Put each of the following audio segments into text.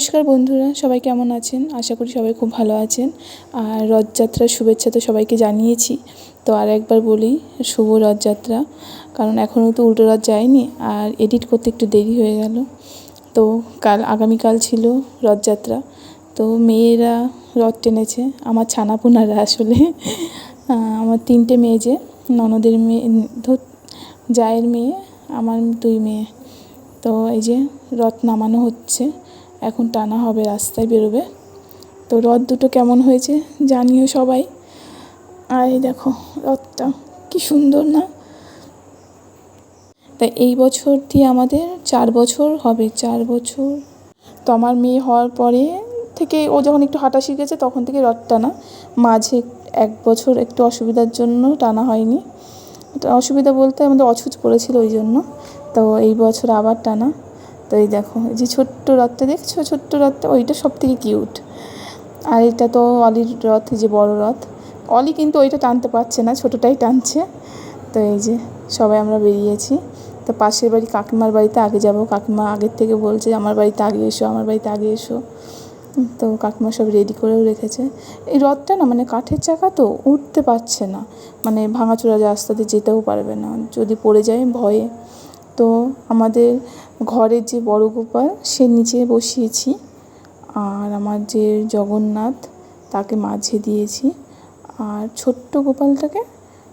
নমস্কার বন্ধুরা, সবাই কেমন আছেন? আশা করি সবাই খুব ভালো আছেন। আর রথযাত্রার শুভেচ্ছা তো সবাইকে জানিয়েছি। তো আর একবার বলি, শুভ রথযাত্রা। কারণ এখনও তো উল্টো রথ যায়নি, আর এডিট করতে একটু দেরি হয়ে গেল। তো আগামীকাল ছিল রথযাত্রা। তো মেয়েরা রথ টেনেছে, আমার ছানাপোনারা আসলে। আমার 3টে মেয়ে, যে ননদের মেয়ে, জায়ের মেয়ে, আমার 2 মেয়ে। তো এই যে রথ নামানো হচ্ছে, এখন টানা হবে, রাস্তায় বেরোবে। তো রথ দুটো কেমন হয়েছে জানিও সবাই। আর এই দেখো রথটা কি সুন্দর না? তাই এই বছর দিয়ে আমাদের 4 বছর হবে, 4 বছর। তো আমার মেয়ে হওয়ার পরে থেকে ও যখন একটু হাঁটা শিখেছে তখন থেকে রথ টানা। মাঝে 1 বছর একটু অসুবিধার জন্য টানা হয়নি। অসুবিধা বলতে আমাদের অছুচ পড়েছিল, ওই জন্য। তো এই বছর আবার টানা। তো এই দেখো, এই যে ছোট্ট রথটা দেখছো, ছোট্ট রথটা, ওইটা সবথেকে কিউট। আর এটা তো অলির রথ, যে বড় রথ। অলি কিন্তু ওইটা টানতে পারছে না, ছোটোটাই টানছে। তো এই যে সবাই আমরা বেরিয়েছি। তো পাশের বাড়ি কাকিমার বাড়িতে আগে যাব। কাকিমা আগের থেকে বলছে আমার বাড়িতে আগে এসো, আমার বাড়িতে আগে এসো। তো কাকিমা সব রেডি করেও রেখেছে। এই রথটা না, মানে কাঠের চাকা তো, উঠতে পারছে না, মানে ভাঙাচোরা রাস্তাতে যেতেও পারবে না, যদি পড়ে যায় ভয়ে। তো আমাদের ঘরের যে বড় গোপাল, সে নিচে বসিয়েছি। আর আমার যে জগন্নাথ, তাকে মাঝে দিয়েছি। আর ছোট্ট গোপালটাকে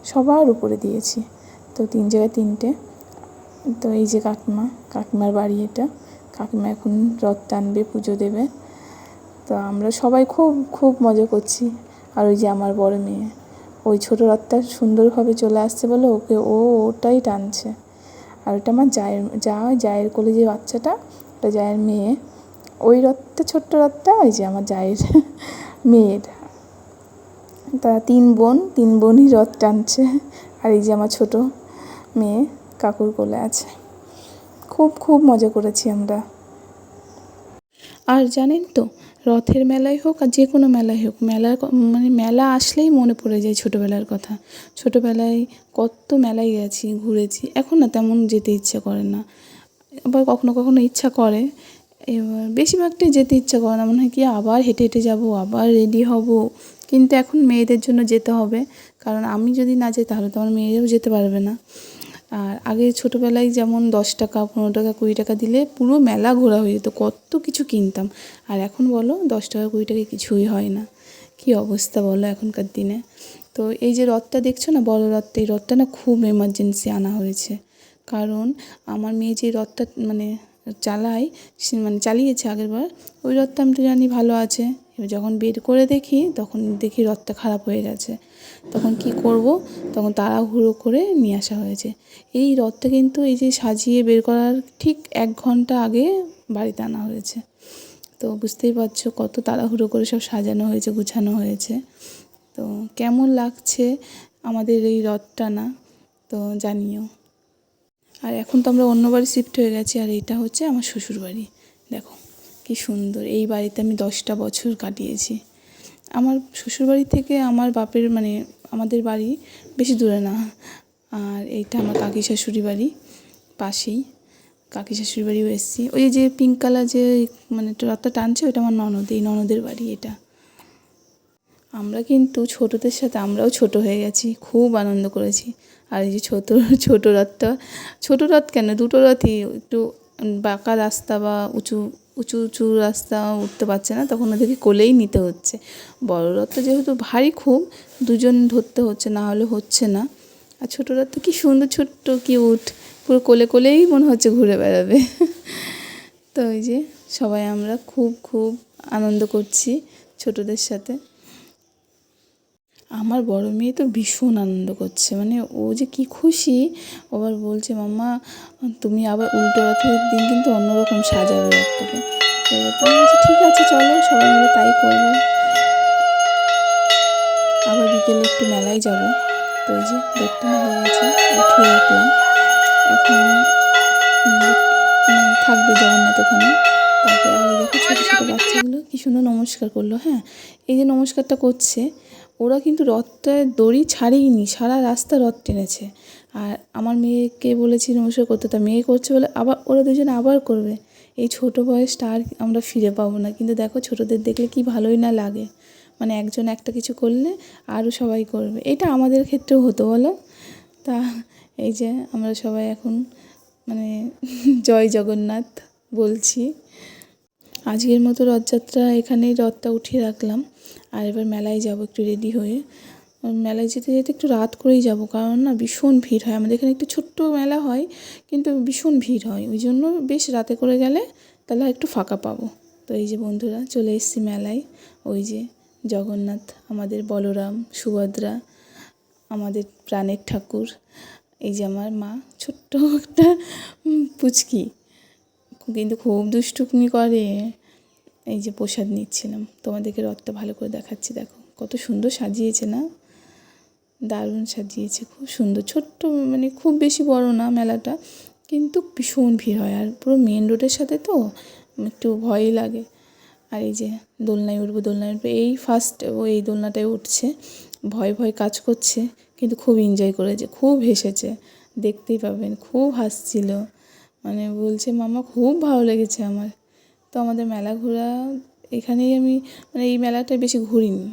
সবার উপরে দিয়েছি। তো 3 জায়গায় 3টে। তো এই যে কাকিমার বাড়ি এটা। কাকিমা এখন রথ টানবে, পুজো দেবে। তো আমরা সবাই খুব খুব মজা করছি। আর ওই যে আমার বড় মেয়ে, ওই ছোটো রথটা সুন্দরভাবে চলে আসছে বলে ওটাই টানছে। আর ওটা আমার জায়ের কোলে যে বাচ্চাটা, ওটা জায়ের মেয়ে। ওই রথটা, ছোট্ট রথটা, ওই যে আমার জায়ের মেয়ের। তারা 3 বোনই রথ টানছে। আর এই যে আমার ছোটো মেয়ে কাকুর কোলে আছে। খুব খুব মজা করেছি আমরা। আর জানেন তো, রথের মেলায় হোক আর যে কোনো মেলায় হোক, মেলা আসলেই মনে পড়ে যায় ছোটোবেলার কথা। ছোটোবেলায় কত মেলায় গেছি, ঘুরেছি। এখন না তেমন যেতে ইচ্ছে করে না। আবার কখনো কখনো ইচ্ছা করে। এবার বেশিরভাগটাই যেতে ইচ্ছা করে না, মনে হয় কি আবার হেঁটে হেঁটে যাবো, আবার রেডি হব। কিন্তু এখন মেয়েদের জন্য যেতে হবে, কারণ আমি যদি না যাই তাহলে তো আমার মেয়েরাও যেতে পারবে না। আর আগে ছোটোবেলায় যেমন 10 টাকা, 15 টাকা, 20 টাকা দিলে পুরো মেলা ঘোরা হয়ে যেত, কত কিছু কিনতাম। আর এখন বলো 10 টাকা 20 টাকায় কিছুই হয় না। কী অবস্থা বলো এখনকার দিনে। তো এই যে রথটা দেখছো না, বড় রথটা, এই রথটা না খুব এমার্জেন্সি আনা হয়েছে। কারণ আমার মেয়ে যে রথটা চালিয়েছে আগেরবার, ওই রথটা আমি তো জানি ভালো আছে। এবার যখন বের করে দেখি, তখন দেখি রথটা খারাপ হয়ে গেছে। তখন কি করব? তখন তাড়াহুড়ো করে নিয়ে আসা হয়েছে। এই রথটা কিন্তু এই যে সাজিয়ে বের করার ঠিক 1 ঘন্টা আগে বাড়িতে আনা হয়েছে। তো বুঝতেই পারছো কত তাড়াহুড়ো করে সব সাজানো হয়েছে, গুছানো হয়েছে। তো কেমন লাগছে আমাদের এই রথ টানা, তো জানিও। আর এখন তো আমরা অন্য বাড়ি শিফট হয়ে গেছি, আর এইটা হচ্ছে আমার শ্বশুরবাড়ি। দেখো কি সুন্দর, এই বাড়িতে আমি 10টা বছর কাটিয়েছি। আমার শ্বশুরবাড়ি থেকে আমার বাপের, আমাদের বাড়ি বেশি দূরে না। আর এইটা আমার কাকি শাশুড়ি বাড়ি, পাশেই। কাকি শাশুড়ি বাড়িও এসেছি। ওই যে পিঙ্ক কালার যে রথটা টানছে, ওইটা আমার ননদের বাড়ি এটা। আমরা কিন্তু ছোটোদের সাথে আমরাও ছোটো হয়ে গেছি, খুব আনন্দ করেছি। আর এই যে ছোটো রথটা, ছোটো রথ কেন, 2টো রথই একটু বাঁকা রাস্তা বা উঁচু উঁচু উঁচু রাস্তা উঠতে পারছে না, তখন ওদেরকে কোলেই নিতে হচ্ছে। বড় রথটা যেহেতু ভারী, খুব 2জন ধরতে হচ্ছে, না হলে হচ্ছে না। আর ছোটো রথটা কি সুন্দর, ছোট্ট কিউট, পুরো কোলে কোলেই মনে হচ্ছে ঘুরে বেড়াবে। তো এই যে সবাই আমরা খুব খুব আনন্দ করছি ছোটোদের সাথে। আমার বড় মেয়ে তো ভীষণ আনন্দ করছে, ও যে কি খুশি। আবার বলছে মাম্মা, তুমি আবার উল্টো রথের দিন কিন্তু অন্যরকম সাজাবে রথটাকে। তো বলছি ঠিক আছে, চলো সবাই মিলে তাই করবো। আবার বিকেলে একটু মেলায় যাব। তো এই যে রথটা হয়ে গেছে, উঠিয়ে রাখলাম। এখন থাকবে জগন্নাথ ওখানে। তারপরে আর এই দেখো ছোটো ছোটো বাচ্চাগুলো কী সুন্দর নমস্কার করলো। হ্যাঁ, এই যে নমস্কারটা করছে, ওরা কিন্তু রথটায় দড়ি ছাড়েইনি, সারা রাস্তা রথ টেনেছে। আর আমার মেয়েকে বলেছি নমস্কার করতে, তা মেয়ে করছে বলে আবার ওরা দুজনে আবার করবে। এই ছোটো বয়সটা আর আমরা ফিরে পাবো না। কিন্তু দেখো ছোটোদের দেখলে কি ভালোই না লাগে, মানে একজন একটা কিছু করলে আরও সবাই করবে। এটা আমাদের ক্ষেত্রেও হতো বলো। তা এই যে আমরা সবাই এখন মানে জয় জগন্নাথ বলছি। আজকের মতো রথযাত্রা এখানেই রথটা উঠিয়ে রাখলাম। আর এবার মেলায় যাব একটু রেডি হয়ে। মেলায় যেতে যেতে একটু রাত করেই যাব, কারণ না ভীষণ ভিড় হয়। আমাদের এখানে একটু ছোট্ট মেলা হয়, কিন্তু ভীষণ ভিড় হয়। ওই জন্য বেশ রাতে করে গেলে তাহলে একটু ফাঁকা পাবো। তো এই যে বন্ধুরা চলে এসেছি মেলায়। ওই যে জগন্নাথ, আমাদের বলরাম, সুভদ্রা, আমাদের প্রাণের ঠাকুর, এই যে আমার মা, ছোট্ট একটা পুচকি, কিন্তু খুব দুষ্টুমি করে। এই যে প্রসাদ নিচ্ছিলাম, তোমাদেরকে রথটা ভালো করে দেখাচ্ছি। দেখো কত সুন্দর সাজিয়েছে না, দারুণ সাজিয়েছে, খুব সুন্দর। ছোট্ট মানে খুব বেশি বড় না মেলাটা, কিন্তু ভীষণ ভিড় হয়। আর পুরো মেন রোডের সাথে তো একটু ভয়ই লাগে। আর এই যে দোলনায় উঠবো, এই ফার্স্ট ও এই দোলনাটায় উঠছে। ভয় ভয় কাজ করছে, কিন্তু খুব এনজয় করেছে, খুব হেসেছে, দেখতেই পাবেন খুব হাসছিল। মানে বলছে মামা খুব ভালো লেগেছে আমার। তো আমাদের মেলা ঘোরা এখানেই, আমি মানে এই মেলাটায় বেশি ঘুরিনি।